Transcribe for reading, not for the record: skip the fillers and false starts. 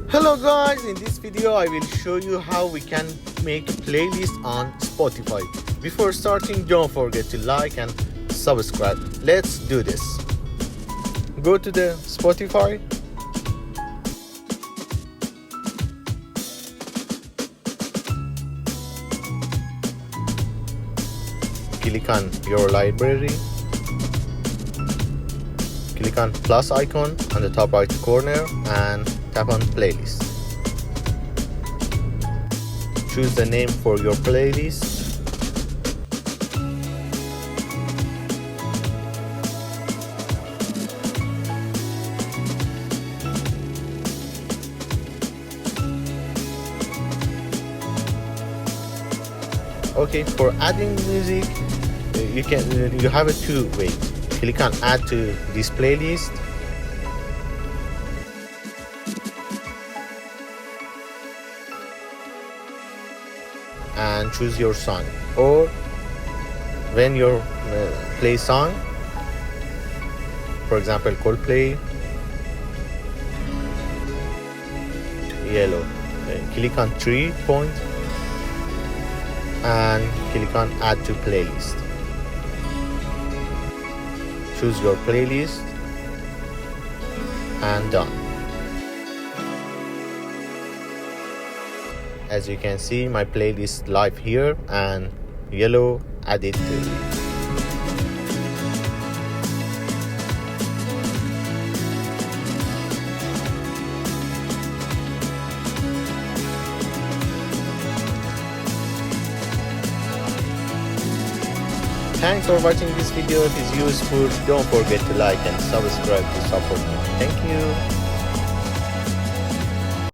Hello guys, in this video I will show you how we can make a playlist on Spotify. Before starting, don't forget to like and subscribe. Let's do this. Go to the Spotify. Click on your library. Click on plus icon on the top right corner and tap on playlist. Choose the name for your playlist. Okay, for adding music, you have a two way. Click on add to this playlist and choose your song, or when you play song, for example Coldplay, yellow, click on 3 point and click on add to playlist. Choose your playlist and done. As you can see, my playlist live here and yellow added to it. Thanks for watching this video. If it's useful, don't forget to like and subscribe to support me. Thank you.